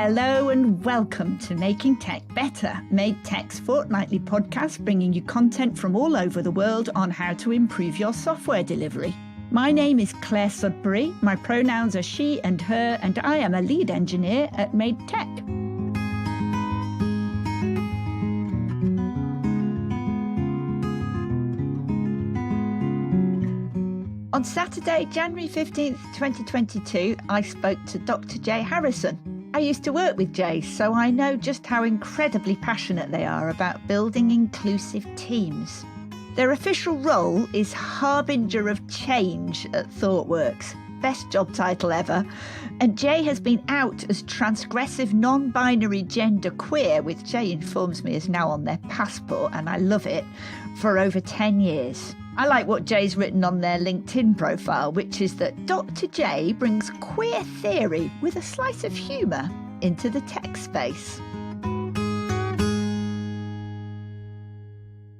Hello and welcome to Making Tech Better, Made Tech's fortnightly podcast bringing you content from all over the world on how to improve your software delivery. My name is Clare Sudbery, my pronouns are she and her, and I am a lead engineer at Made Tech. On Saturday, January 15th, 2022, I spoke to Dr. Jay Harrison. I used to work with Jay, so I know just how incredibly passionate they are about building inclusive teams. Their official role is Harbinger of Change at ThoughtWorks. Best job title ever. And Jay has been out as Transgressive Non-Binary GenderQueer, which Jay informs me is now on their passport, and I love it, for over 10 years. I like what Jay's written on their LinkedIn profile, which is that Dr. Jay brings queer theory with a slice of humour into the tech space.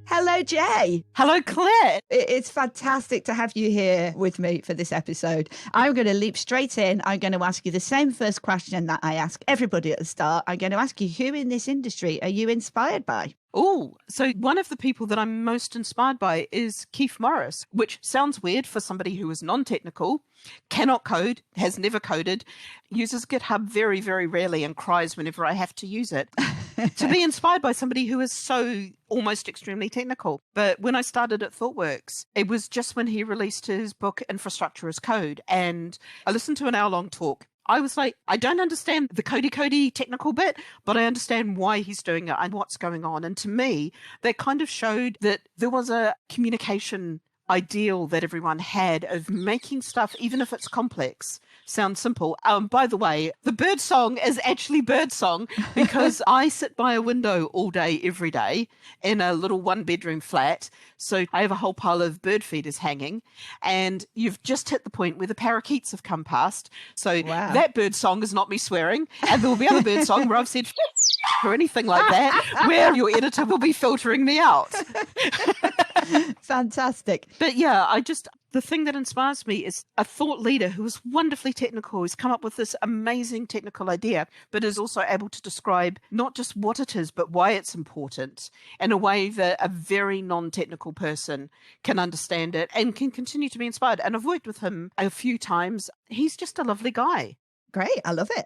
Hello, Jay. Hello, Claire. It's fantastic to have you here with me for this episode. I'm going to leap straight in. I'm going to ask you the same first question that I ask everybody at the start. I'm going to ask you, who in this industry are you inspired by? Oh, so one of the people that I'm most inspired by is Keith Morris, which sounds weird for somebody who is non-technical, cannot code, has never coded, uses GitHub very, very rarely and cries whenever I have to use it. To be inspired by somebody who is so almost extremely technical. But when I started at ThoughtWorks, it was just when he released his book, Infrastructure as Code, and I listened to an hour-long talk. I was like, I don't understand the codey technical bit, but I understand why he's doing it and what's going on. And to me, that kind of showed that there was a communication ideal that everyone had of making stuff, even if it's complex, sound simple. By the way, the bird song is actually bird song because I sit by a window all day, every day in a little one-bedroom flat. So I have a whole pile of bird feeders hanging, and you've just hit the point where the parakeets have come past. So That bird song is not me swearing, and there will be other bird song where I've said or anything like that, where your editor will be filtering me out. Fantastic. But yeah, the thing that inspires me is a thought leader who is wonderfully technical, who's come up with this amazing technical idea, but is also able to describe not just what it is, but why it's important in a way that a very non-technical person can understand it and can continue to be inspired. And I've worked with him a few times. He's just a lovely guy. Great. I love it.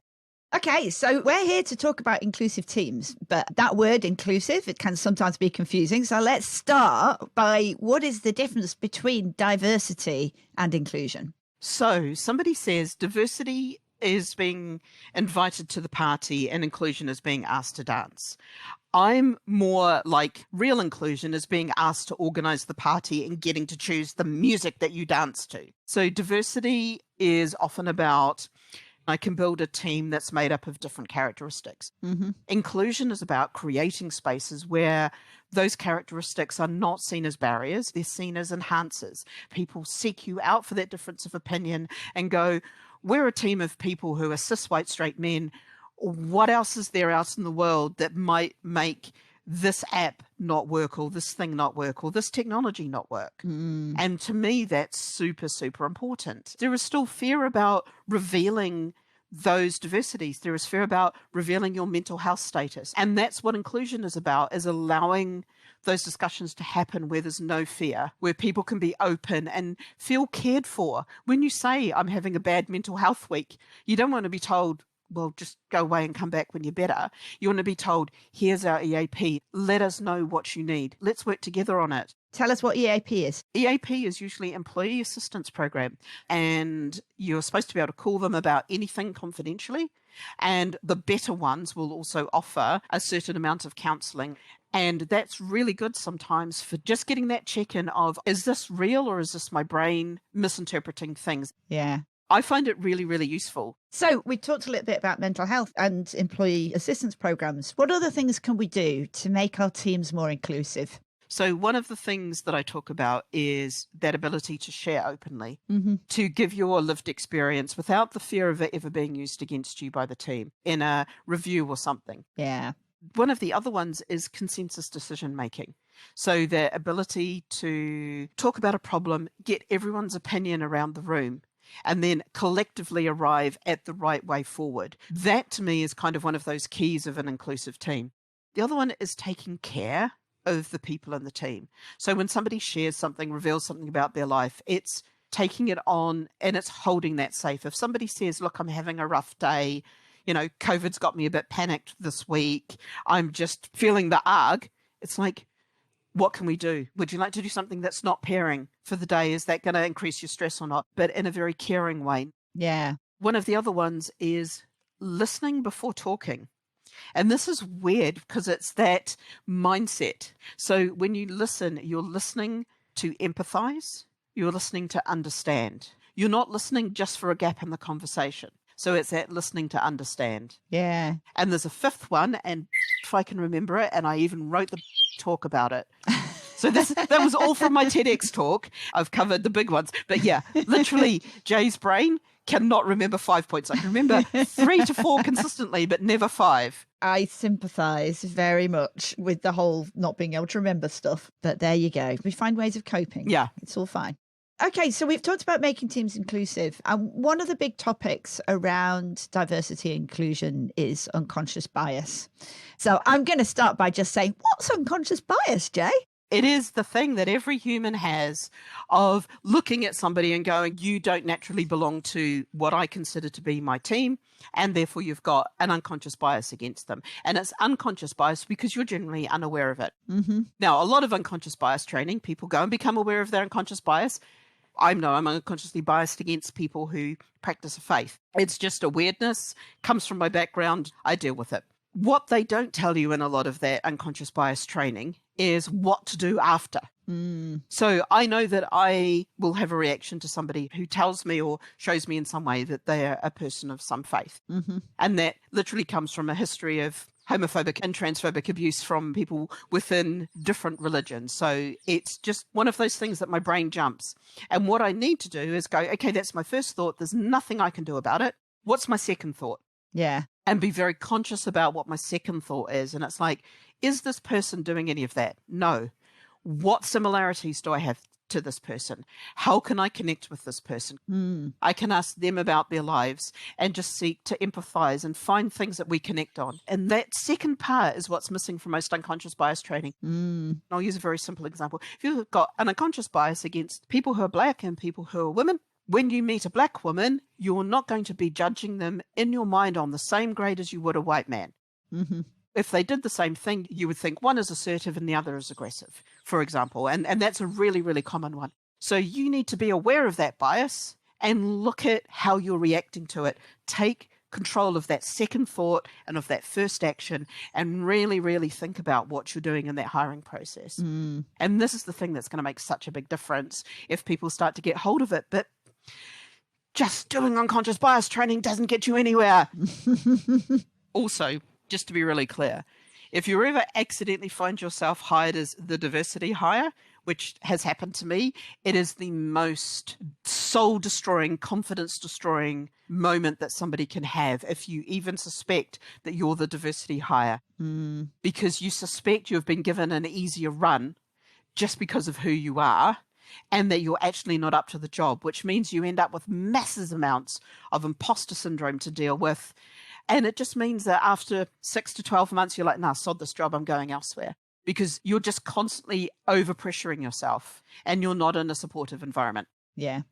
Okay, so we're here to talk about inclusive teams, but that word inclusive, it can sometimes be confusing. So let's start by, what is the difference between diversity and inclusion? So somebody says diversity is being invited to the party and inclusion is being asked to dance. I'm more like real inclusion is being asked to organize the party and getting to choose the music that you dance to. So diversity is often about, I can build a team that's made up of different characteristics. Mm-hmm. Inclusion is about creating spaces where those characteristics are not seen as barriers, they're seen as enhancers. People seek you out for that difference of opinion and go, we're a team of people who are cis, white, straight men. What else is there out in the world that might make this app not work, or this thing not work, or this technology not work? And to me, that's super, super important. There is still fear about revealing those diversities. There is fear about revealing your mental health status. And that's what inclusion is about, is allowing those discussions to happen where there's no fear, where people can be open and feel cared for. When you say, I'm having a bad mental health week, you don't want to be told, well, just go away and come back when you're better. You want to be told, here's our EAP. Let us know what you need. Let's work together on it. Tell us what EAP is. EAP is usually Employee Assistance Program, and you're supposed to be able to call them about anything confidentially. And the better ones will also offer a certain amount of counselling. And that's really good sometimes for just getting that check-in of, is this real or is this my brain misinterpreting things? Yeah. I find it really, really useful. So we talked a little bit about mental health and employee assistance programs. What other things can we do to make our teams more inclusive? So one of the things that I talk about is that ability to share openly, to give your lived experience without the fear of it ever being used against you by the team in a review or something. Yeah. One of the other ones is consensus decision making. So the ability to talk about a problem, get everyone's opinion around the room, and then collectively arrive at the right way forward. That to me is kind of one of those keys of an inclusive team. The other one is taking care of the people in the team. So when somebody shares something, reveals something about their life, it's taking it on and it's holding that safe. If somebody says, look, I'm having a rough day, COVID's got me a bit panicked this week, I'm just feeling the arg, it's like, what can we do? Would you like to do something that's not pairing for the day? Is that going to increase your stress or not? But in a very caring way. Yeah. One of the other ones is listening before talking. And this is weird because it's that mindset. So when you listen, you're listening to empathize. You're listening to understand. You're not listening just for a gap in the conversation. So it's that listening to understand. Yeah. And there's a fifth one, and if I can remember it, and I even wrote the talk about it. So that was all from my TEDx talk. I've covered the big ones. But yeah, literally, Jay's brain cannot remember 5 points. I can remember 3 to 4 consistently, but never 5. I sympathise very much with the whole not being able to remember stuff. But there you go. We find ways of coping. Yeah. It's all fine. Okay, so we've talked about making teams inclusive. And one of the big topics around diversity and inclusion is unconscious bias. So I'm going to start by just saying, what's unconscious bias, Jay? It is the thing that every human has of looking at somebody and going, you don't naturally belong to what I consider to be my team, and therefore you've got an unconscious bias against them. And it's unconscious bias because you're generally unaware of it. Mm-hmm. Now, a lot of unconscious bias training, people go and become aware of their unconscious bias. I'm unconsciously biased against people who practice a faith. It's just a weirdness, comes from my background, I deal with it. What they don't tell you in a lot of that unconscious bias training is what to do after. So I know that I will have a reaction to somebody who tells me or shows me in some way that they are a person of some faith. Mm-hmm. And that literally comes from a history of homophobic and transphobic abuse from people within different religions. So it's just one of those things that my brain jumps. And what I need to do is go, okay, that's my first thought. There's nothing I can do about it. What's my second thought? Yeah. And be very conscious about what my second thought is. And it's like, is this person doing any of that? No. What similarities do I have to this person? How can I connect with this person? I can ask them about their lives and just seek to empathize and find things that we connect on. And that second part is what's missing from most unconscious bias training. I'll use a very simple example. If you've got an unconscious bias against people who are Black and people who are women, when you meet a Black woman, you're not going to be judging them in your mind on the same grade as you would a white man. Mm-hmm. If they did the same thing, you would think one is assertive and the other is aggressive, for example. And that's a really, really common one. So you need to be aware of that bias and look at how you're reacting to it. Take control of that second thought and of that first action and really, really think about what you're doing in that hiring process. And this is the thing that's going to make such a big difference if people start to get hold of it. But just doing unconscious bias training doesn't get you anywhere. Also, just to be really clear, if you ever accidentally find yourself hired as the diversity hire, which has happened to me, it is the most soul-destroying, confidence-destroying moment that somebody can have if you even suspect that you're the diversity hire. Because you suspect you've been given an easier run just because of who you are, and that you're actually not up to the job, which means you end up with massive amounts of imposter syndrome to deal with. And it just means that after 6 to 12 months, you're like, nah, sod this job, I'm going elsewhere. Because you're just constantly over-pressuring yourself and you're not in a supportive environment. Yeah,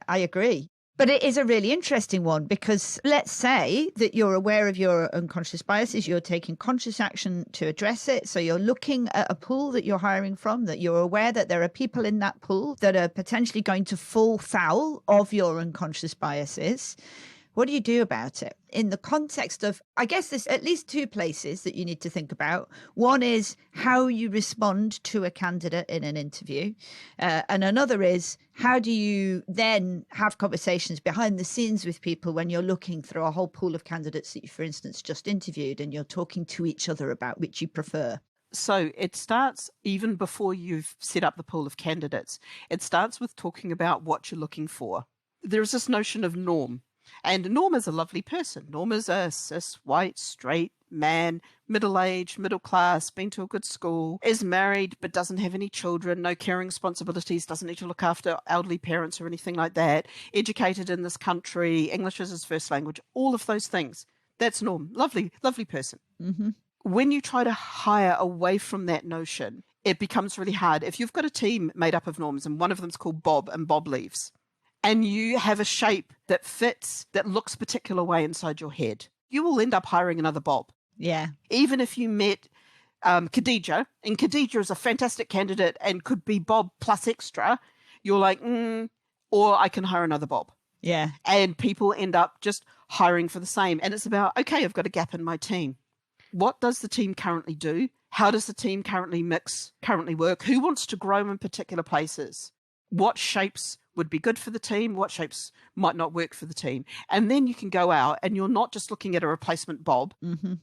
I agree. But it is a really interesting one because let's say that you're aware of your unconscious biases, you're taking conscious action to address it. So you're looking at a pool that you're hiring from, that you're aware that there are people in that pool that are potentially going to fall foul of your unconscious biases. What do you do about it? In the context of, I guess there's at least 2 places that you need to think about. One is how you respond to a candidate in an interview. And another is how do you then have conversations behind the scenes with people when you're looking through a whole pool of candidates that you, for instance, just interviewed and you're talking to each other about which you prefer. So it starts even before you've set up the pool of candidates. It starts with talking about what you're looking for. There's this notion of norm. And Norma's a lovely person. Norma's a cis, white, straight man, middle-aged, middle class, been to a good school, is married but doesn't have any children, no caring responsibilities, doesn't need to look after elderly parents or anything like that, educated in this country, English is his first language, all of those things. That's Norm. Lovely, lovely person. Mm-hmm. When you try to hire away from that notion, it becomes really hard. If you've got a team made up of Norms and one of them's called Bob and Bob leaves, and you have a shape that fits, that looks a particular way inside your head, you will end up hiring another Bob. Yeah. Even if you met Khadija, and Khadija is a fantastic candidate and could be Bob plus extra, you're like, or I can hire another Bob. Yeah. And people end up just hiring for the same. And it's about, okay, I've got a gap in my team. What does the team currently do? How does the team currently work? Who wants to grow in particular places? What shapes would be good for the team? What shapes might not work for the team? And then you can go out and you're not just looking at a replacement Bob,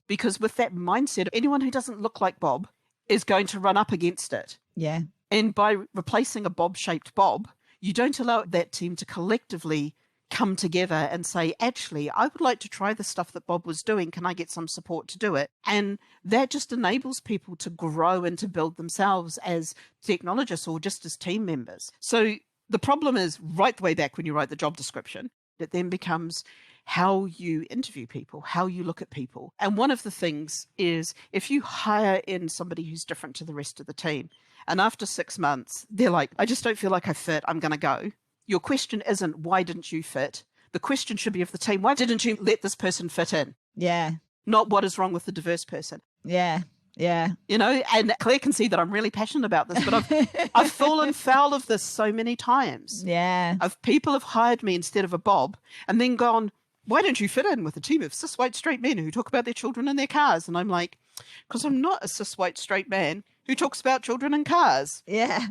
because with that mindset, anyone who doesn't look like Bob is going to run up against it. Yeah. And by replacing a Bob-shaped Bob, you don't allow that team to collectively come together and say, actually, I would like to try the stuff that Bob was doing. Can I get some support to do it? And that just enables people to grow and to build themselves as technologists or just as team members. So the problem is right the way back when you write the job description, it then becomes how you interview people, how you look at people. And one of the things is if you hire in somebody who's different to the rest of the team, and after 6 months, they're like, I just don't feel like I fit, I'm going to go. Your question isn't, why didn't you fit? The question should be of the team, why didn't you let this person fit in? Yeah. Not what is wrong with the diverse person. Yeah. Yeah. You know, and Claire can see that I'm really passionate about this, but I've fallen foul of this so many times. Yeah. People have hired me instead of a Bob and then gone, why don't you fit in with a team of cis white straight men who talk about their children and their cars? And I'm like, because I'm not a cis white straight man who talks about children and cars. Yeah.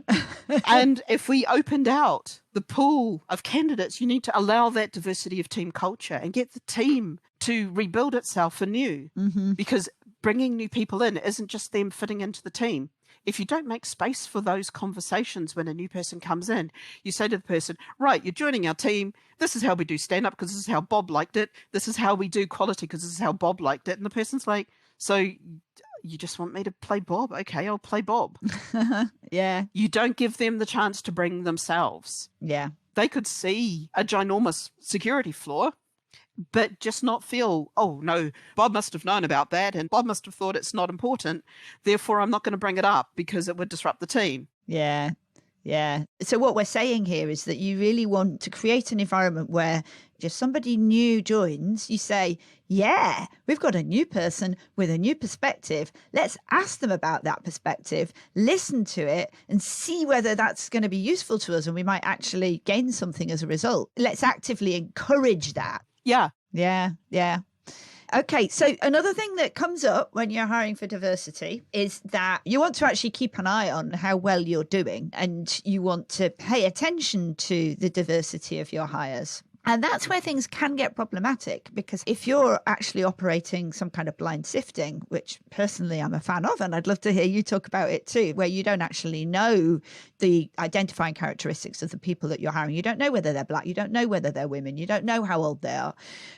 And if we opened out the pool of candidates, you need to allow that diversity of team culture and get the team to rebuild itself anew. Because bringing new people in isn't just them fitting into the team. If you don't make space for those conversations when a new person comes in, you say to the person, right, you're joining our team. This is how we do stand-up because this is how Bob liked it. This is how we do quality because this is how Bob liked it. And the person's like, so you just want me to play Bob? Okay, I'll play Bob. Yeah. You don't give them the chance to bring themselves. Yeah. They could see a ginormous security flaw, but just not feel, oh, no, Bob must have known about that and Bob must have thought it's not important. Therefore, I'm not going to bring it up because it would disrupt the team. Yeah. Yeah. So what we're saying here is that you really want to create an environment where if somebody new joins, you say, yeah, we've got a new person with a new perspective. Let's ask them about that perspective, listen to it and see whether that's going to be useful to us and we might actually gain something as a result. Let's actively encourage that. Yeah. Yeah. Yeah. Okay, so another thing that comes up when you're hiring for diversity is that you want to actually keep an eye on how well you're doing and you want to pay attention to the diversity of your hires. And that's where things can get problematic, because if you're actually operating some kind of blind sifting, which personally I'm a fan of, and I'd love to hear you talk about it too, where you don't actually know the identifying characteristics of the people that you're hiring. You don't know whether they're black. You don't know whether they're women. You don't know how old they are.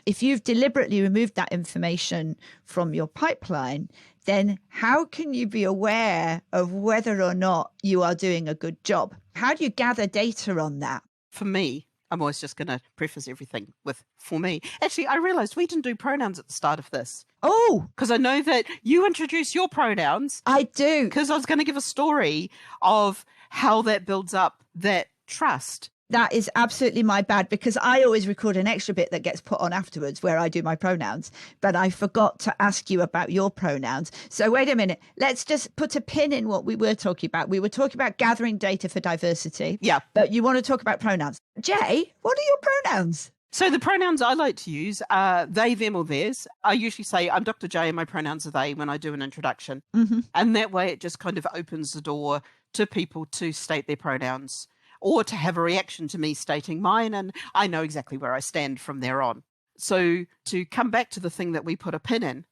If you've deliberately removed that information from your pipeline, then how can you be aware of whether or not you are doing a good job? How do you gather data on that? For me, I'm always just going to preface everything with, for me. Actually, I realized we didn't do pronouns at the start of this. Oh, because I know that you introduce your pronouns. I do. Because I was going to give a story of how that builds up that trust. That is absolutely my bad, because I always record an extra bit that gets put on afterwards where I do my pronouns, but I forgot to ask you about your pronouns. So wait a minute. Let's just put a pin in what we were talking about. We were talking about gathering data for diversity. Yeah. But you want to talk about pronouns. Jay, what are your pronouns? So the pronouns I like to use are they, them, or theirs. I usually say I'm Dr. J and my pronouns are they when I do an introduction. And that way it just kind of opens the door to people to state their pronouns, or to have a reaction to me stating mine, and I know exactly where I stand from there on. So to come back to the thing that we put a pin in,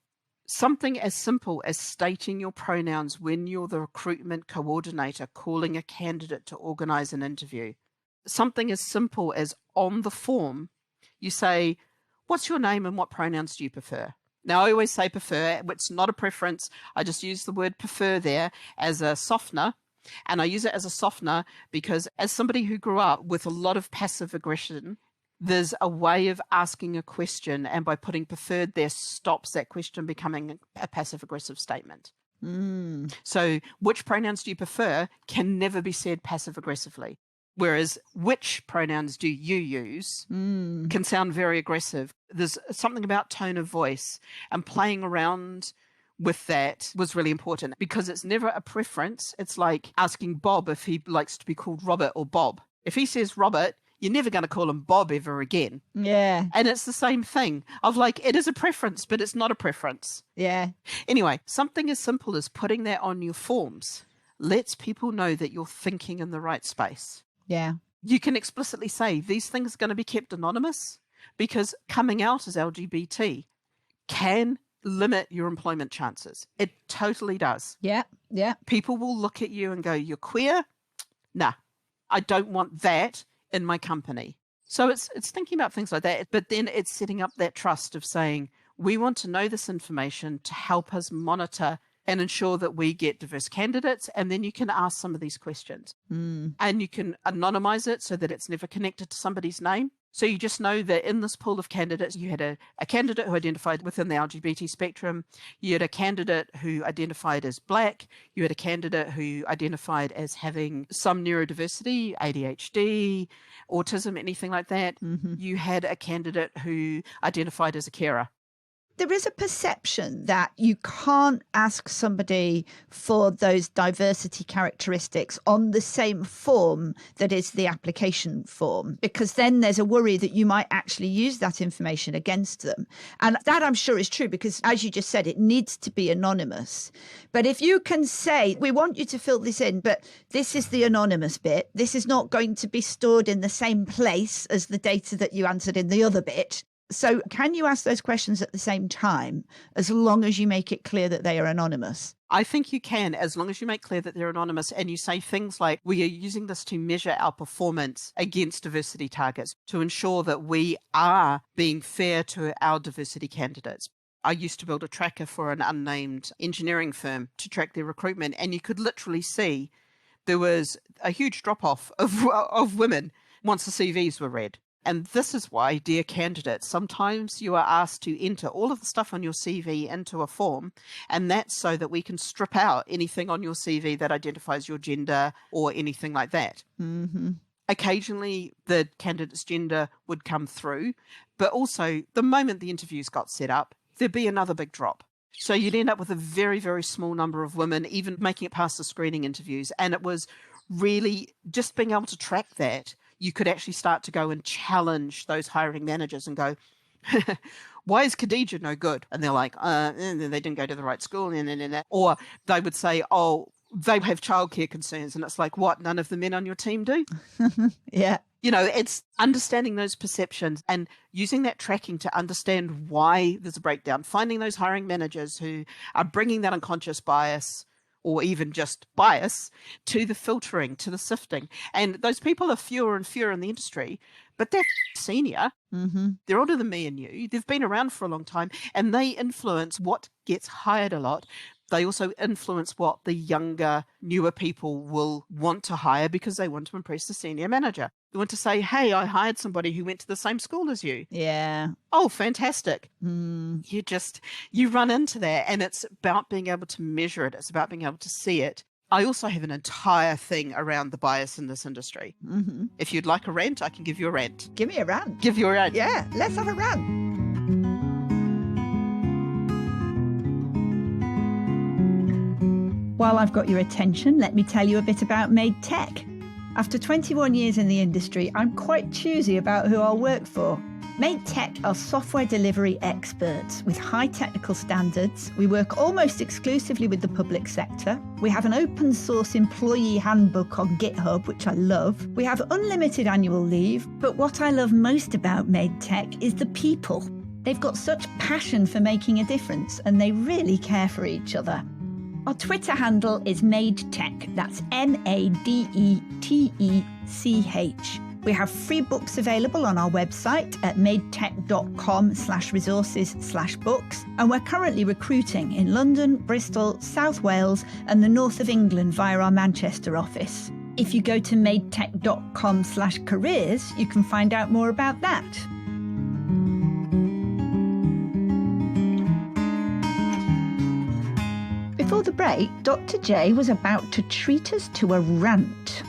something as simple as stating your pronouns when you're the recruitment coordinator calling a candidate to organise an interview. Something as simple as on the form, you say, what's your name and what pronouns do you prefer? Now, I always say prefer. It's not a preference. I just use the word prefer there as a softener. And I use it as a softener because as somebody who grew up with a lot of passive aggression, there's a way of asking a question, and by putting preferred there stops that question becoming a passive aggressive statement. So which pronouns do you prefer can never be said passive aggressively. Whereas which pronouns do you use can sound very aggressive. There's something about tone of voice, and playing around with that was really important because it's never a preference. It's like asking Bob if he likes to be called Robert or Bob. If he says Robert, you're never going to call him Bob ever again. Yeah. And it's the same thing of like, it is a preference, but it's not a preference. Yeah. Anyway, something as simple as putting that on your forms lets people know that you're thinking in the right space. Yeah. You can explicitly say these things are going to be kept anonymous because coming out as LGBT can limit your employment chances. It totally does. Yeah. Yeah. People will look at you and go, you're queer? Nah, I don't want that in my company. So it's thinking about things like that, but then it's setting up that trust of saying, we want to know this information to help us monitor and ensure that we get diverse candidates. And then you can ask some of these questions and you can anonymize it so that it's never connected to somebody's name. So you just know that in this pool of candidates, you had a candidate who identified within the LGBT spectrum. You had a candidate who identified as Black. You had a candidate who identified as having some neurodiversity, ADHD, autism, anything like that. You had a candidate who identified as a carer. There is a perception that you can't ask somebody for those diversity characteristics on the same form that is the application form, because then there's a worry that you might actually use that information against them. And that I'm sure is true because, as you just said, it needs to be anonymous. But if you can say, we want you to fill this in, but this is the anonymous bit, this is not going to be stored in the same place as the data that you answered in the other bit. So can you ask those questions at the same time, as long as you make it clear that they are anonymous? I think you can, as long as you make clear that they're anonymous and you say things like, we are using this to measure our performance against diversity targets to ensure that we are being fair to our diversity candidates. I used to build a tracker for an unnamed engineering firm to track their recruitment, and you could literally see there was a huge drop-off of women once the CVs were read. And this is why, dear candidates, sometimes you are asked to enter all of the stuff on your CV into a form, and that's so that we can strip out anything on your CV that identifies your gender or anything like that. Occasionally, the candidate's gender would come through, but also the moment the interviews got set up, there'd be another big drop. So you'd end up with a very, very small number of women, even making it past the screening interviews. And it was really just being able to track that. You could actually start to go and challenge those hiring managers and go, why is Khadija no good? And they're like, they didn't go to the right school. Or they would say, oh, they have childcare concerns. And it's like, what, none of the men on your team do? Yeah. You know, it's understanding those perceptions and using that tracking to understand why there's a breakdown, finding those hiring managers who are bringing that unconscious bias or even just bias to the filtering, to the sifting. And those people are fewer and fewer in the industry, but they're senior. They're older than me and you. They've been around for a long time, and they influence what gets hired a lot. They also influence what the younger, newer people will want to hire because they want to impress the senior manager. They want to say, hey, I hired somebody who went to the same school as you. Yeah. Oh, fantastic. You run into that, and it's about being able to measure it. It's about being able to see it. I also have an entire thing around the bias in this industry. If you'd like a rant, I can give you a rant. Give me a rant. Give you a rant. Yeah, let's have a rant. While I've got your attention, let me tell you a bit about Made Tech. After 21 years in the industry, I'm quite choosy about who I'll work for. Made Tech are software delivery experts with high technical standards. We work almost exclusively with the public sector. We have an open source employee handbook on GitHub, which I love. We have unlimited annual leave. But what I love most about Made Tech is the people. They've got such passion for making a difference, and they really care for each other. Our Twitter handle is MadeTech. That's MadeTech. We have free books available on our website at madetech.com/resources/books. And we're currently recruiting in London, Bristol, South Wales and the north of England via our Manchester office. If you go to madetech.com/careers, you can find out more about that. Before the break, Dr. J was about to treat us to a rant.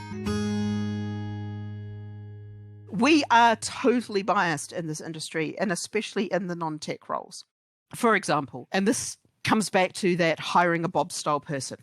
We are totally biased in this industry, and especially in the non-tech roles. For example, and this comes back to that hiring a Bob style person.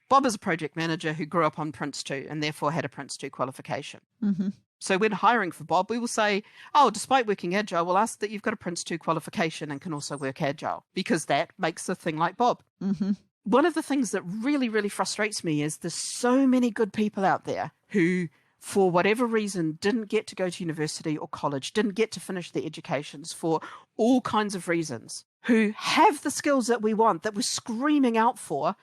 Bob is a project manager who grew up on Prince 2 and therefore had a Prince 2 qualification. Mm-hmm. So when hiring for Bob, we will say, oh, despite working Agile, we'll ask that you've got a Prince 2 qualification and can also work Agile, because that makes a thing like Bob. Mm-hmm. One of the things that really, really frustrates me is there's so many good people out there who, for whatever reason, didn't get to go to university or college, didn't get to finish their educations for all kinds of reasons, who have the skills that we want, that we're screaming out for,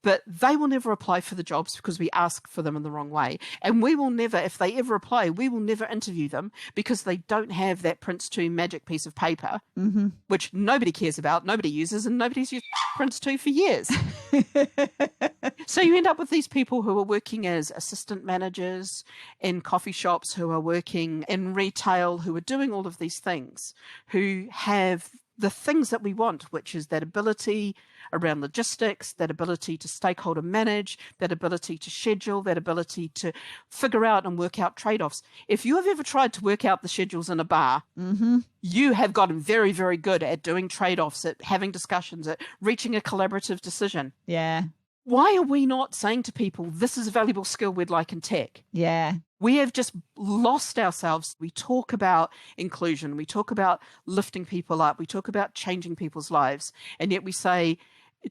but they will never apply for the jobs because we ask for them in the wrong way. And we will never, if they ever apply, we will never interview them because they don't have that Prince 2 magic piece of paper, Mm-hmm. which nobody cares about, nobody uses, and nobody's used Prince 2 for years. So you end up with these people who are working as assistant managers in coffee shops, who are working in retail, who are doing all of these things, who have the things that we want, which is that ability around logistics, that ability to stakeholder manage, that ability to schedule, that ability to figure out and work out trade-offs. If you have ever tried to work out the schedules in a bar, Mm-hmm. you have gotten very, very good at doing trade-offs, at having discussions, at reaching a collaborative decision. Yeah. Why are we not saying to people, this is a valuable skill we'd like in tech? Yeah. We have just lost ourselves. We talk about inclusion. We talk about lifting people up. We talk about changing people's lives. And yet we say,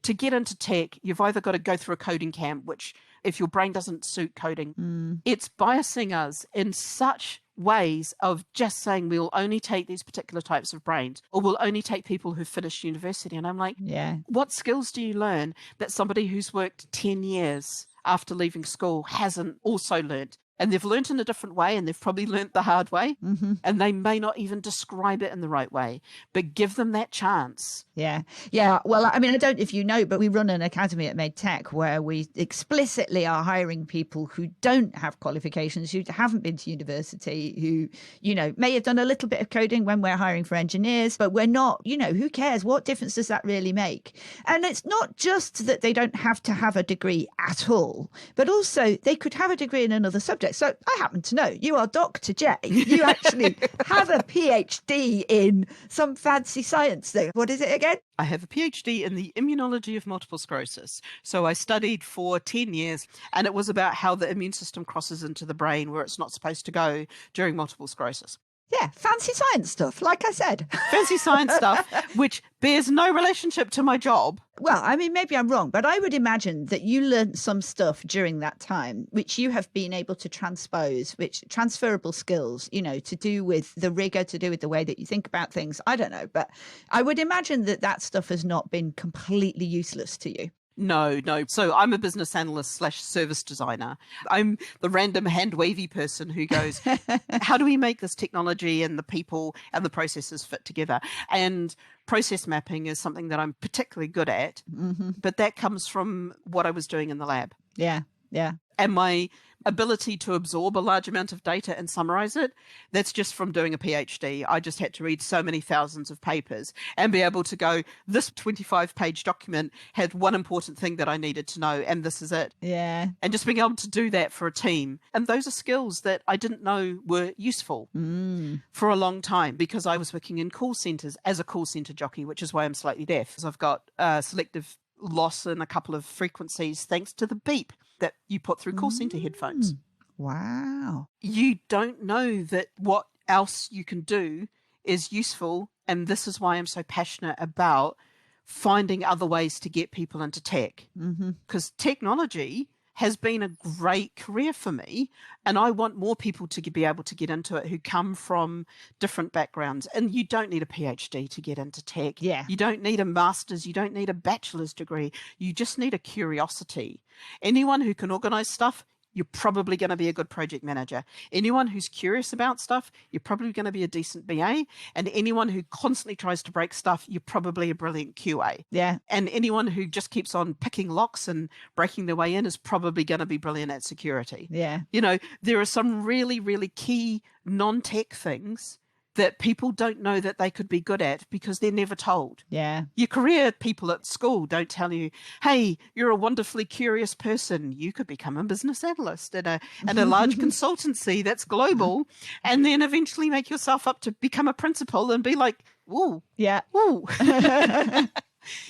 to get into tech, you've either got to go through a coding camp, which if your brain doesn't suit coding, it's biasing us in such ways of just saying we'll only take these particular types of brains, or we'll only take people who've finished university. And I'm like, Yeah. what skills do you learn that somebody who's worked 10 years after leaving school hasn't also learned? And they've learned in a different way, and they've probably learned the hard way, Mm-hmm. and they may not even describe it in the right way, but give them that chance. Yeah. Yeah. Well, I mean, I don't know if you know, but we run an academy at MedTech where we explicitly are hiring people who don't have qualifications, who haven't been to university, who, you know, may have done a little bit of coding when we're hiring for engineers, but we're not, you know, who cares? What difference does that really make? And it's not just that they don't have to have a degree at all, but also they could have a degree in another subject. So I happen to know you are Dr. J. You actually have a PhD in some fancy science thing. What is it again? I have a PhD in the immunology of multiple sclerosis. So I studied for 10 years, and it was about how the immune system crosses into the brain where it's not supposed to go during multiple sclerosis. Yeah, fancy science stuff, like I said. Fancy science stuff, which bears no relationship to my job. Well, I mean, maybe I'm wrong, but I would imagine that you learned some stuff during that time, which you have been able to transpose, which transferable skills, you know, to do with the rigor, to do with the way that you think about things. I don't know, but I would imagine that that stuff has not been completely useless to you. No. So I'm a business analyst / service designer. I'm the random hand wavy person who goes, how do we make this technology and the people and the processes fit together? And process mapping is something that I'm particularly good at, Mm-hmm. but that comes from what I was doing in the lab. Yeah, yeah. And my ability to absorb a large amount of data and summarize it, that's just from doing a PhD. I just had to read so many thousands of papers and be able to go, this 25-page document had one important thing that I needed to know, and this is it. Yeah. And just being able to do that for a team. And those are skills that I didn't know were useful for a long time, because I was working in call centers as a call center jockey, which is why I'm slightly deaf. So I've got selective loss in a couple of frequencies thanks to the beep that you put through call center headphones. Wow. You don't know that what else you can do is useful. And this is why I'm so passionate about finding other ways to get people into tech. Because technology has been a great career for me, and I want more people to be able to get into it who come from different backgrounds. And you don't need a PhD to get into tech. Yeah. You don't need a master's. You don't need a bachelor's degree. You just need a curiosity. Anyone who can organize stuff, you're probably going to be a good project manager. Anyone who's curious about stuff, you're probably going to be a decent BA. And anyone who constantly tries to break stuff, you're probably a brilliant QA. Yeah. And anyone who just keeps on picking locks and breaking their way in is probably going to be brilliant at security. Yeah. You know, there are some really, really key non-tech things that people don't know that they could be good at because they're never told. Yeah. Your career people at school don't tell you, hey, you're a wonderfully curious person. You could become a business analyst at a large consultancy that's global, and then eventually make yourself up to become a principal and be like, ooh, Yeah. ooh.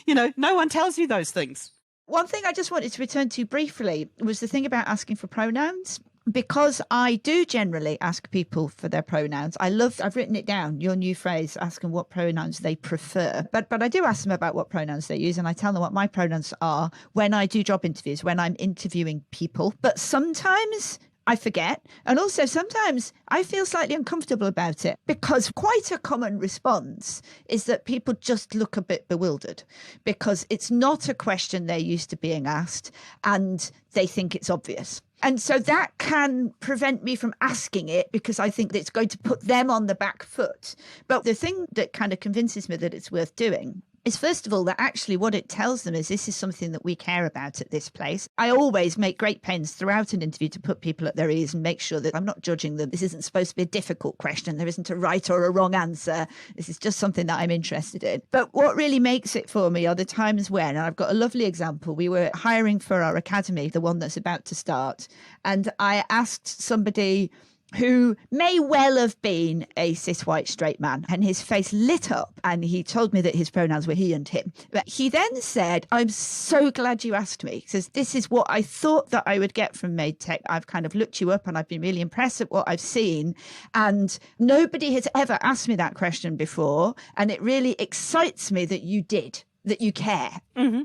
You know, no one tells you those things. One thing I just wanted to return to briefly was the thing about asking for pronouns. Because I do generally ask people for their pronouns. I've written it down, your new phrase, ask them what pronouns they prefer. But I do ask them about what pronouns they use, and I tell them what my pronouns are when I do job interviews, when I'm interviewing people. But sometimes I forget. And also sometimes I feel slightly uncomfortable about it, because quite a common response is that people just look a bit bewildered because it's not a question they're used to being asked and they think it's obvious. And so that can prevent me from asking it because I think that it's going to put them on the back foot. But the thing that kind of convinces me that it's worth doing is, first of all, that actually what it tells them is this is something that we care about at this place. I always make great pains throughout an interview to put people at their ease and make sure that I'm not judging them. This isn't supposed to be a difficult question. There isn't a right or a wrong answer. This is just something that I'm interested in. But what really makes it for me are the times when, and I've got a lovely example, we were hiring for our academy, the one that's about to start, and I asked somebody who may well have been a cis white straight man, and his face lit up and he told me that his pronouns were he and him. But he then said, I'm so glad you asked me. He says, this is what I thought that I would get from Made Tech. I've kind of looked you up and I've been really impressed at what I've seen, and nobody has ever asked me that question before, and it really excites me that you did, that you care. Mm-hmm.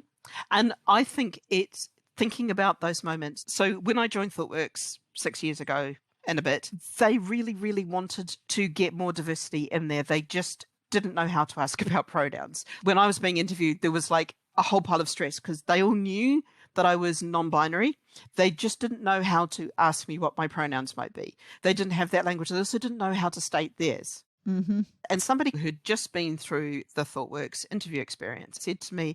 And I think it's thinking about those moments. So when I joined ThoughtWorks 6 years ago and a bit, they really, really wanted to get more diversity in there. They just didn't know how to ask about pronouns. When I was being interviewed, there was like a whole pile of stress because they all knew that I was non-binary. They just didn't know how to ask me what my pronouns might be. They didn't have that language. They also didn't know how to state theirs. Mm-hmm. And somebody who'd just been through the ThoughtWorks interview experience said to me,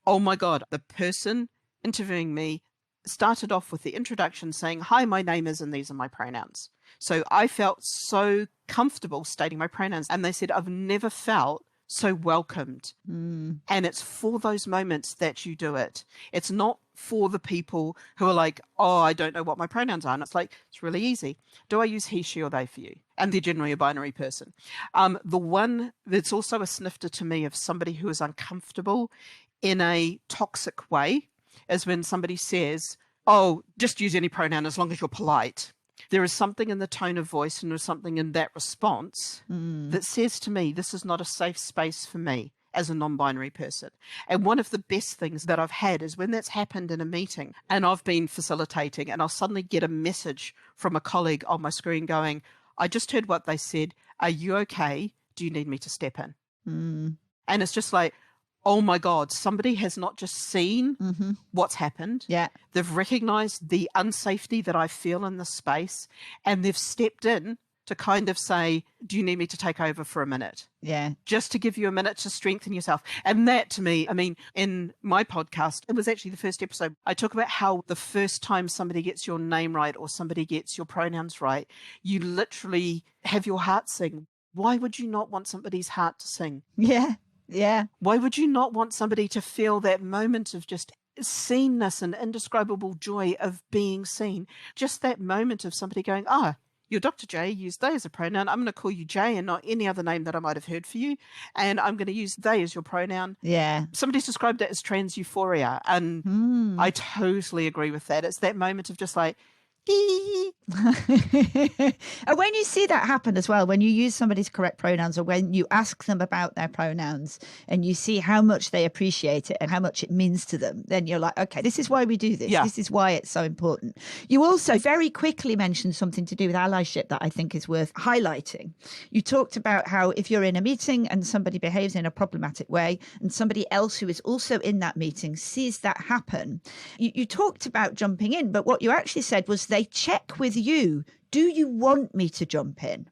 oh my God, the person interviewing me started off with the introduction saying, hi, my name is, and these are my pronouns. So I felt so comfortable stating my pronouns. And they said, I've never felt so welcomed. Mm. And it's for those moments that you do it. It's not for the people who are like, oh, I don't know what my pronouns are. And it's like, it's really easy. Do I use he, she, or they for you? And they're generally a binary person. The one that's also a snifter to me of somebody who is uncomfortable in a toxic way is when somebody says, oh, just use any pronoun as long as you're polite. There is something in the tone of voice and there's something in that response that says to me, this is not a safe space for me as a non-binary person. And one of the best things that I've had is when that's happened in a meeting and I've been facilitating and I'll suddenly get a message from a colleague on my screen going, I just heard what they said. Are you okay? Do you need me to step in? And it's just like, oh my God, somebody has not just seen what's happened. Yeah. They've recognized the unsafety that I feel in this space, and they've stepped in to kind of say, do you need me to take over for a minute? Yeah. Just to give you a minute to strengthen yourself. And that to me, I mean, in my podcast, it was actually the first episode, I talk about how the first time somebody gets your name right or somebody gets your pronouns right, you literally have your heart sing. Why would you not want somebody's heart to sing? Yeah. Yeah. Why would you not want somebody to feel that moment of just seenness and indescribable joy of being seen? Just that moment of somebody going, you're Dr. J, use they as a pronoun. I'm going to call you J and not any other name that I might have heard for you. And I'm going to use they as your pronoun. Yeah. Somebody's described it as trans euphoria. And I totally agree with that. It's that moment of just like, and when you see that happen as well, when you use somebody's correct pronouns or when you ask them about their pronouns and you see how much they appreciate it and how much it means to them, then you're like, okay, this is why we do this. Yeah. This is why it's so important. You also very quickly mentioned something to do with allyship that I think is worth highlighting. You talked about how if you're in a meeting and somebody behaves in a problematic way and somebody else who is also in that meeting sees that happen, you talked about jumping in, but what you actually said was they check with you. Do you want me to jump in?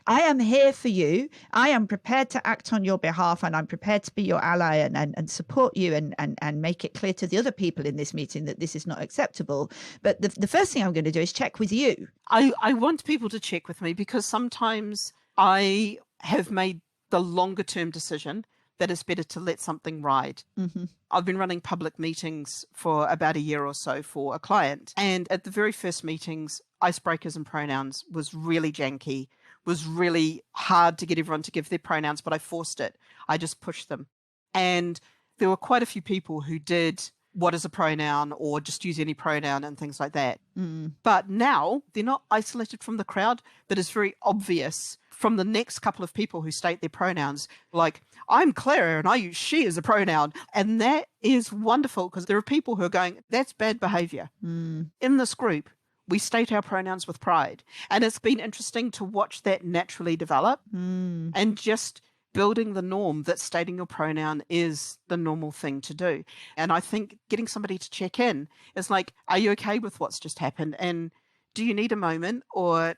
I am here for you. I am prepared to act on your behalf, and I'm prepared to be your ally and support you and make it clear to the other people in this meeting that this is not acceptable. But the first thing I'm going to do is check with you. I want people to check with me because sometimes I have made the longer term decision that it's better to let something ride. Mm-hmm. I've been running public meetings for about a year or so for a client. And at the very first meetings, icebreakers and pronouns was really janky, was really hard to get everyone to give their pronouns, but I forced it. I just pushed them. And there were quite a few people who did what is a pronoun or just use any pronoun and things like that. Mm. But now they're not isolated from the crowd. That is very obvious from the next couple of people who state their pronouns, like, I'm Claire and I use she as a pronoun. And that is wonderful because there are people who are going, that's bad behavior. Mm. In this group, we state our pronouns with pride. And it's been interesting to watch that naturally develop and just building the norm that stating your pronoun is the normal thing to do. And I think getting somebody to check in is like, are you okay with what's just happened? And do you need a moment or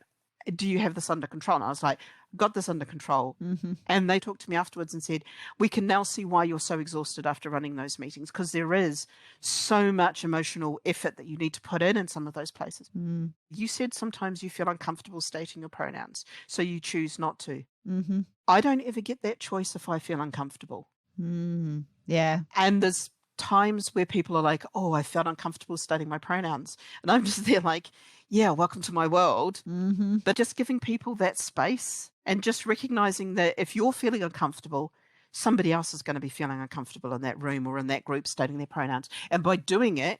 do you have this under control? And I was like, got this under control. Mm-hmm. And they talked to me afterwards and said, we can now see why you're so exhausted after running those meetings, because there is so much emotional effort that you need to put in some of those places. Mm. You said sometimes you feel uncomfortable stating your pronouns, so you choose not to. Mm-hmm. I don't ever get that choice if I feel uncomfortable. Mm. Yeah. And there's times where people are like, oh, I felt uncomfortable stating my pronouns. And I'm just there like, yeah, welcome to my world. Mm-hmm. But just giving people that space and just recognizing that if you're feeling uncomfortable, somebody else is going to be feeling uncomfortable in that room or in that group stating their pronouns. And by doing it,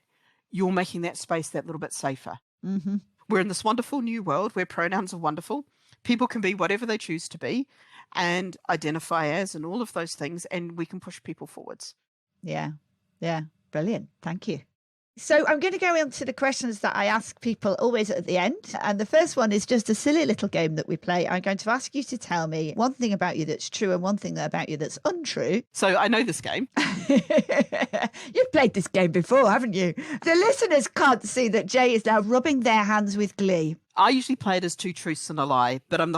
you're making that space that little bit safer. Mm-hmm. We're in this wonderful new world where pronouns are wonderful. People can be whatever they choose to be and identify as and all of those things, and we can push people forwards. Yeah. Yeah. Brilliant. Thank you. So I'm going to go into the questions that I ask people always at the end. And the first one is just a silly little game that we play. I'm going to ask you to tell me one thing about you that's true and one thing about you that's untrue. So I know this game. You've played this game before, haven't you? The listeners can't see that Jay is now rubbing their hands with glee. I usually play it as two truths and a lie, but I'm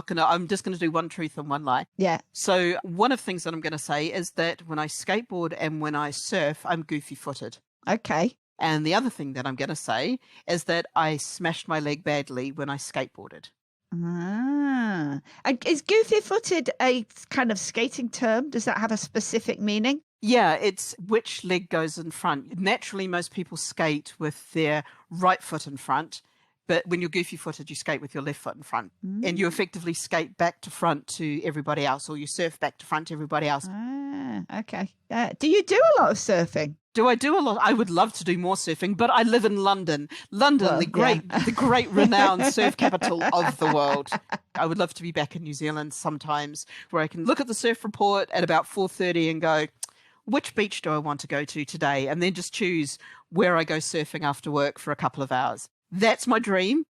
just going to do one truth and one lie. Yeah. So one of the things that I'm going to say is that when I skateboard and when I surf, I'm goofy footed. Okay. And the other thing that I'm going to say is that I smashed my leg badly when I skateboarded. Ah. And is goofy-footed a kind of skating term? Does that have a specific meaning? Yeah, it's which leg goes in front. Naturally, most people skate with their right foot in front. But when you're goofy-footed, you skate with your left foot in front. And you effectively skate back to front to everybody else, or you surf back to front to everybody else. Ah, okay. Do you do a lot of surfing? Do I do a lot? I would love to do more surfing, but I live in London. London, Well, the great renowned surf capital of the world. I would love to be back in New Zealand sometimes, where I can look at the surf report at about 4:30 and go, which beach do I want to go to today? And then just choose where I go surfing after work for a couple of hours. That's my dream,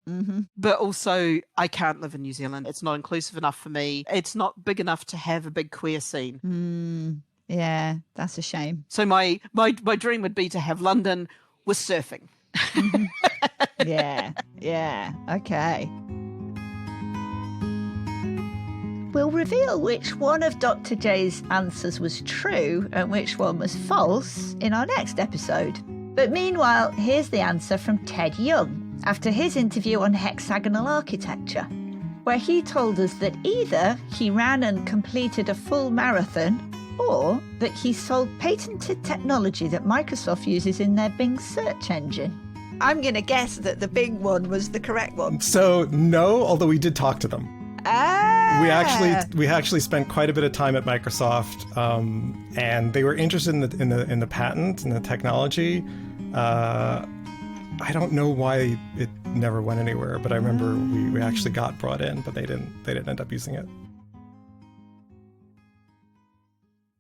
but also I can't live in New Zealand. It's not inclusive enough for me. It's not big enough to have a big queer scene. Yeah, that's a shame. So my dream would be to have London with surfing. Yeah, okay. We'll reveal which one of Dr. J's answers was true and which one was false in our next episode. But meanwhile, here's the answer from Ted Young after his interview on hexagonal architecture, where he told us that either he ran and completed a full marathon or that he sold patented technology that Microsoft uses in their Bing search engine. I'm going to guess that the Bing one was the correct one. So no, although we did talk to them. Ah! We actually spent quite a bit of time at Microsoft, and they were interested in the patent and the technology. I don't know why it never went anywhere, but I remember we actually got brought in, but they didn't end up using it.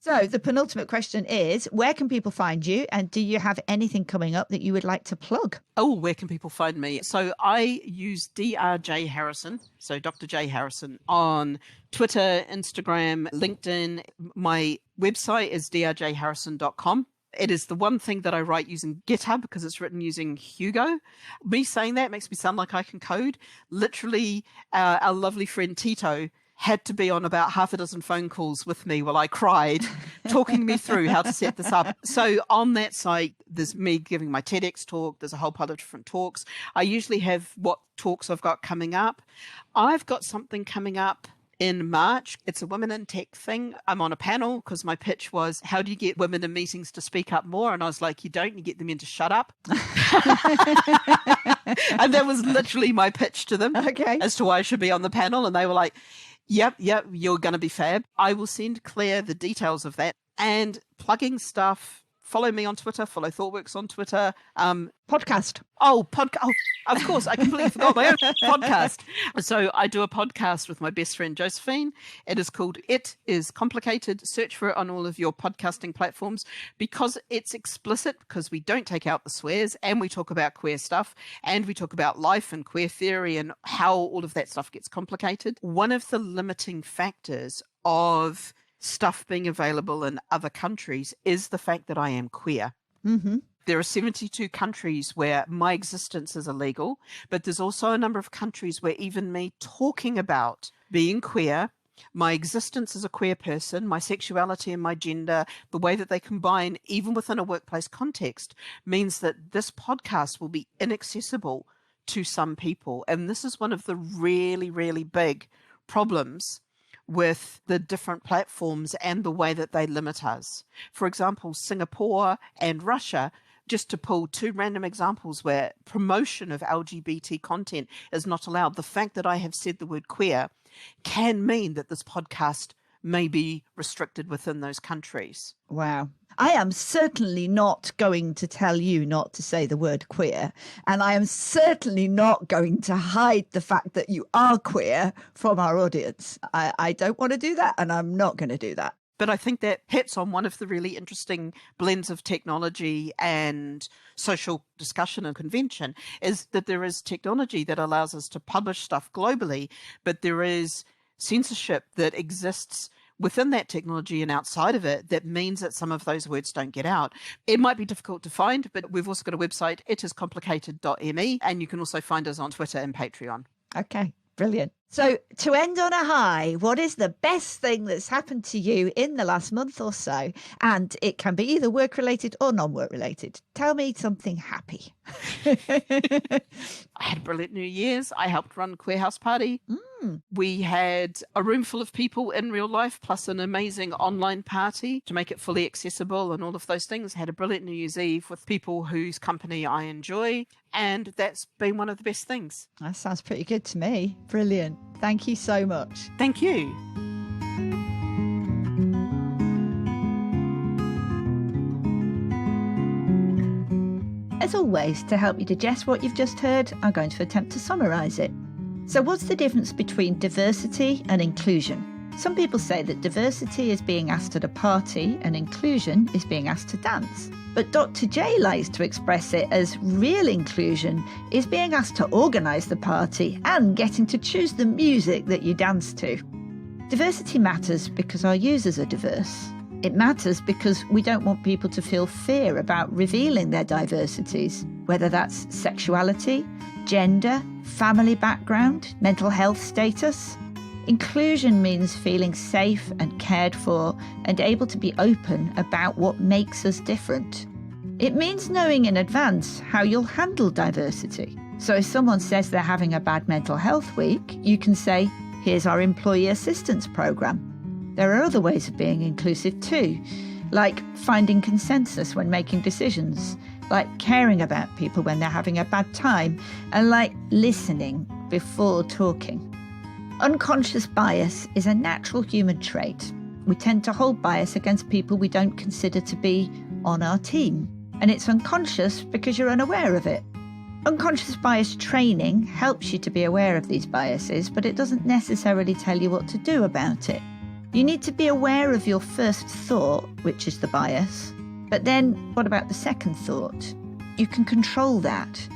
So the penultimate question is, where can people find you? And do you have anything coming up that you would like to plug? Oh, where can people find me? So I use Dr. Harrison, so Dr. J Harrison, on Twitter, Instagram, LinkedIn. My website is drjharrison.com. It is the one thing that I write using GitHub because it's written using Hugo. Me saying that makes me sound like I can code. Literally, our lovely friend Tito had to be on about half a dozen phone calls with me while I cried, talking me through how to set this up. So on that site, there's me giving my TEDx talk. There's a whole pile of different talks. I usually have what talks I've got coming up. I've got something coming up in March. It's a women in tech thing. I'm on a panel because my pitch was, how do you get women in meetings to speak up more? And I was like, you don't, you get them in to shut up. And that was literally my pitch to them as to why I should be on the panel. And they were like, yep, you're going to be fab. I will send Claire the details of that. And plugging stuff, follow me on Twitter, follow ThoughtWorks on Twitter. Podcast. Oh, of course, I completely forgot my own podcast. So I do a podcast with my best friend, Josephine. It is called It Is Complicated. Search for it on all of your podcasting platforms because it's explicit, because we don't take out the swears and we talk about queer stuff and we talk about life and queer theory and how all of that stuff gets complicated. One of the limiting factors of stuff being available in other countries is the fact that I am queer. Mm-hmm. There are 72 countries where my existence is illegal, but there's also a number of countries where even me talking about being queer, my existence as a queer person, my sexuality and my gender, the way that they combine even within a workplace context means that this podcast will be inaccessible to some people. And this is one of the really, really big problems with the different platforms and the way that they limit us. For example, Singapore and Russia, just to pull two random examples where promotion of LGBT content is not allowed. The fact that I have said the word queer can mean that this podcast may be restricted within those countries. Wow. I am certainly not going to tell you not to say the word queer, and I am certainly not going to hide the fact that you are queer from our audience. I don't want to do that, and I'm not going to do that. But I think that hits on one of the really interesting blends of technology and social discussion and convention is that there is technology that allows us to publish stuff globally, but there is censorship that exists within that technology and outside of it that means that some of those words don't get out. It might be difficult to find, but we've also got a website, itiscomplicated.me, and you can also find us on Twitter and Patreon. Okay, brilliant. So to end on a high, what is the best thing that's happened to you in the last month or so? And it can be either work-related or non-work related. Tell me something happy. I had a brilliant New Year's. I helped run Queer House Party. We had a room full of people in real life, plus an amazing online party to make it fully accessible and all of those things. Had a brilliant New Year's Eve with people whose company I enjoy. And that's been one of the best things. That sounds pretty good to me. Brilliant. Thank you so much. Thank you. As always, to help you digest what you've just heard, I'm going to attempt to summarise it. So what's the difference between diversity and inclusion? Some people say that diversity is being asked at a party and inclusion is being asked to dance. But Dr. J likes to express it as real inclusion is being asked to organise the party and getting to choose the music that you dance to. Diversity matters because our users are diverse. It matters because we don't want people to feel fear about revealing their diversities, whether that's sexuality, gender, family background, mental health status. Inclusion means feeling safe and cared for and able to be open about what makes us different. It means knowing in advance how you'll handle diversity. So if someone says they're having a bad mental health week, you can say, here's our employee assistance programme. There are other ways of being inclusive too, like finding consensus when making decisions, like caring about people when they're having a bad time, and like listening before talking. Unconscious bias is a natural human trait. We tend to hold bias against people we don't consider to be on our team, and it's unconscious because you're unaware of it. Unconscious bias training helps you to be aware of these biases, but it doesn't necessarily tell you what to do about it. You need to be aware of your first thought, which is the bias, but then what about the second thought? You can control that.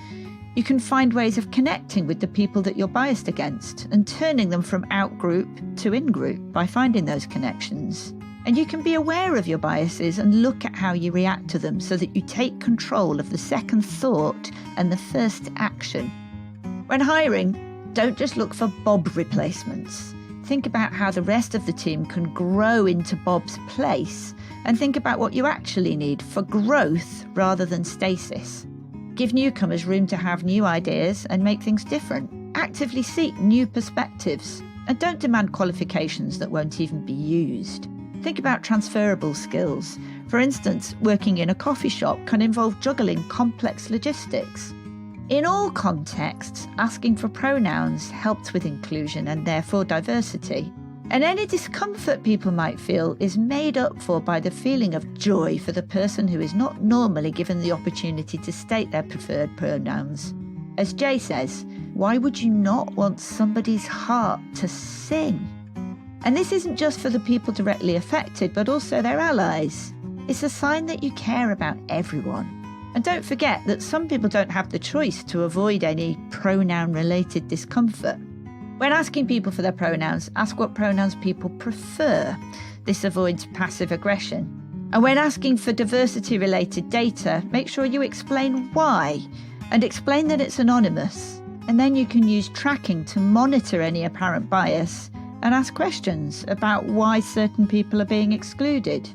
You can find ways of connecting with the people that you're biased against and turning them from out-group to in-group by finding those connections. And you can be aware of your biases and look at how you react to them so that you take control of the second thought and the first action. When hiring, don't just look for Bob replacements. Think about how the rest of the team can grow into Bob's place, and think about what you actually need for growth rather than stasis. Give newcomers room to have new ideas and make things different. Actively seek new perspectives, and don't demand qualifications that won't even be used. Think about transferable skills. For instance, working in a coffee shop can involve juggling complex logistics. In all contexts, asking for pronouns helps with inclusion and therefore diversity. And any discomfort people might feel is made up for by the feeling of joy for the person who is not normally given the opportunity to state their preferred pronouns. As Jay says, why would you not want somebody's heart to sing? And this isn't just for the people directly affected, but also their allies. It's a sign that you care about everyone. And don't forget that some people don't have the choice to avoid any pronoun-related discomfort. When asking people for their pronouns, ask what pronouns people prefer. This avoids passive aggression. And when asking for diversity-related data, make sure you explain why, and explain that it's anonymous. And then you can use tracking to monitor any apparent bias and ask questions about why certain people are being excluded.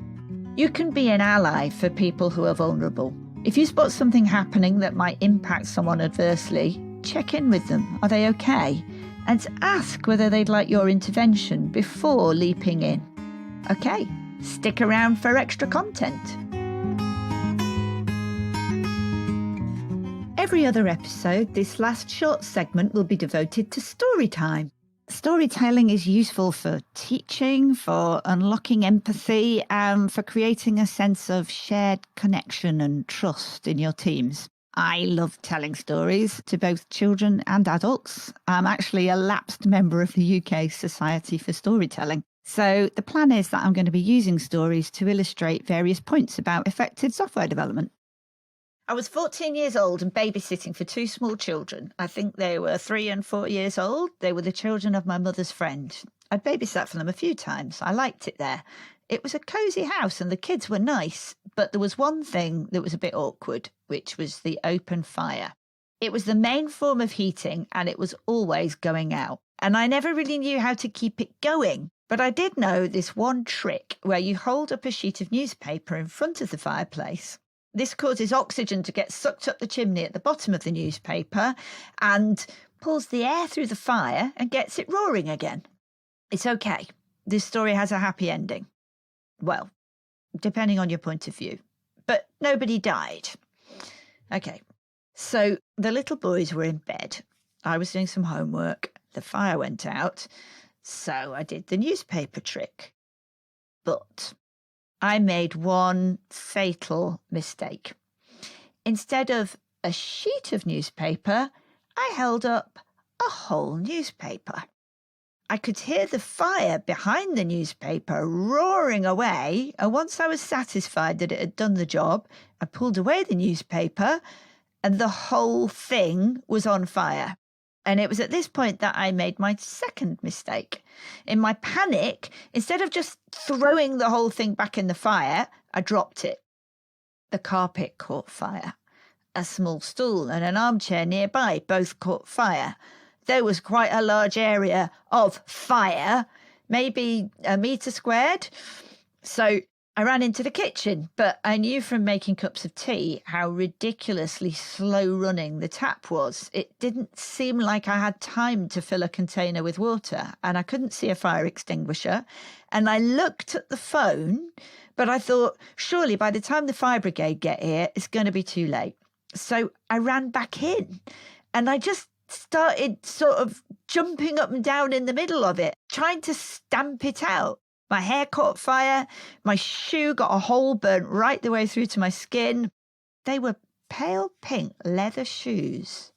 You can be an ally for people who are vulnerable. If you spot something happening that might impact someone adversely, check in with them. Are they okay? And ask whether they'd like your intervention before leaping in. Okay, stick around for extra content. Every other episode, this last short segment will be devoted to story time. Storytelling is useful for teaching, for unlocking empathy, and for creating a sense of shared connection and trust in your teams. I love telling stories to both children and adults. I'm actually a lapsed member of the UK Society for Storytelling. So the plan is that I'm going to be using stories to illustrate various points about effective software development. I was 14 years old and babysitting for two small children. I think they were 3 and 4 years old. They were the children of my mother's friend. I'd babysat for them a few times. I liked it there. It was a cosy house and the kids were nice, but there was one thing that was a bit awkward, which was the open fire. It was the main form of heating and it was always going out. And I never really knew how to keep it going. But I did know this one trick where you hold up a sheet of newspaper in front of the fireplace. This causes oxygen to get sucked up the chimney at the bottom of the newspaper and pulls the air through the fire and gets it roaring again. It's okay. This story has a happy ending. Well, depending on your point of view. But nobody died. Okay, so the little boys were in bed. I was doing some homework. The fire went out. So I did the newspaper trick. But I made one fatal mistake. Instead of a sheet of newspaper, I held up a whole newspaper. I could hear the fire behind the newspaper roaring away, and once I was satisfied that it had done the job, I pulled away the newspaper, and the whole thing was on fire. And it was at this point that I made my second mistake. In my panic, instead of just throwing the whole thing back in the fire, I dropped it. The carpet caught fire. A small stool and an armchair nearby both caught fire. There was quite a large area of fire, maybe 1 metre squared. So I ran into the kitchen, but I knew from making cups of tea how ridiculously slow running the tap was. It didn't seem like I had time to fill a container with water, and I couldn't see a fire extinguisher. And I looked at the phone, but I thought, surely by the time the fire brigade get here, it's going to be too late. So I ran back in, and I just started sort of jumping up and down in the middle of it, trying to stamp it out. My hair caught fire. My shoe got a hole burnt right the way through to my skin. They were pale pink leather shoes.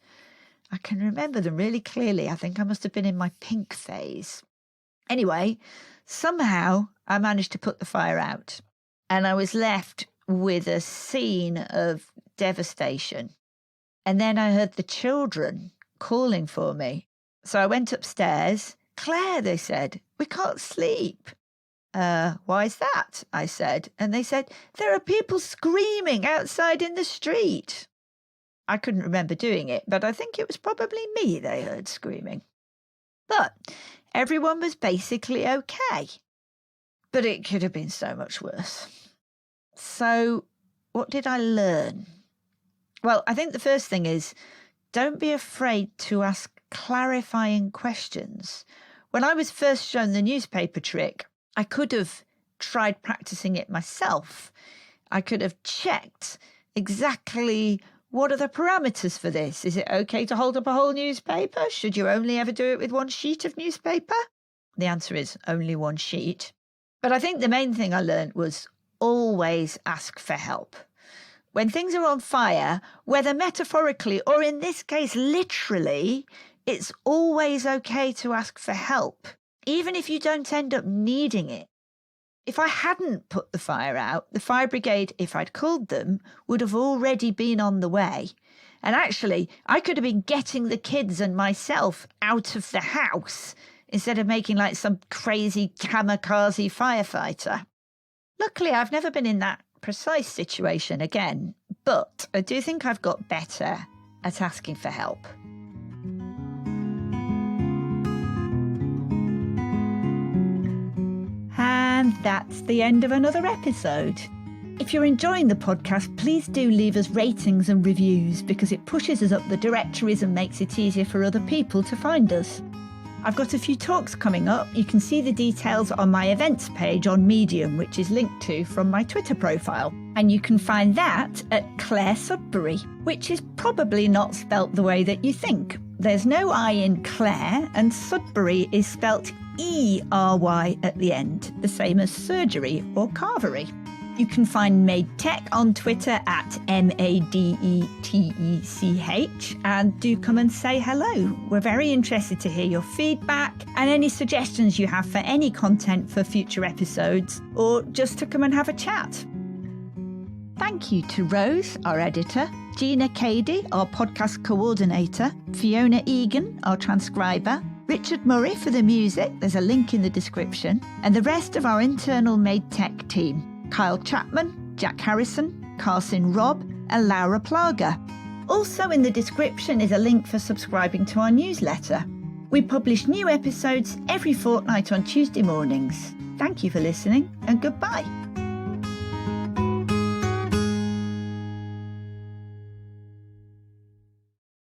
I can remember them really clearly. I think I must have been in my pink phase. Anyway, somehow I managed to put the fire out, and I was left with a scene of devastation. And then I heard the children calling for me. So I went upstairs. "Claire," they said, "we can't sleep." Why's that? I said. And they said, there are people screaming outside in the street. I couldn't remember doing it, but I think it was probably me they heard screaming. But everyone was basically okay. But it could have been so much worse. So what did I learn? Well, I think the first thing is, don't be afraid to ask clarifying questions. When I was first shown the newspaper trick, I could have tried practicing it myself. I could have checked exactly what are the parameters for this. Is it okay to hold up a whole newspaper? Should you only ever do it with one sheet of newspaper? The answer is only one sheet. But I think the main thing I learned was always ask for help. When things are on fire, whether metaphorically or in this case literally, it's always okay to ask for help, even if you don't end up needing it. If I hadn't put the fire out, the fire brigade, if I'd called them, would have already been on the way. And actually, I could have been getting the kids and myself out of the house instead of making like some crazy kamikaze firefighter. Luckily, I've never been in that precise situation again, but I do think I've got better at asking for help. And that's the end of another episode. If you're enjoying the podcast, please do leave us ratings and reviews because it pushes us up the directories and makes it easier for other people to find us. I've got a few talks coming up. You can see the details on my events page on Medium, which is linked to from my Twitter profile. And you can find that at Clare Sudbery, which is probably not spelt the way that you think. There's no I in Clare, and Sudbery is spelt E-R-Y at the end, the same as surgery or carvery. You can find Made Tech on Twitter at MADETECH, and do come and say hello. We're very interested to hear your feedback and any suggestions you have for any content for future episodes, or just to come and have a chat. Thank you to Rose, our editor, Gina Cady, our podcast coordinator, Fiona Egan, our transcriber, Richard Murray for the music, there's a link in the description, and the rest of our internal Made Tech team. Kyle Chapman, Jack Harrison, Carson Robb, and Laura Plaga. Also in the description is a link for subscribing to our newsletter. We publish new episodes every fortnight on Tuesday mornings. Thank you for listening, and goodbye.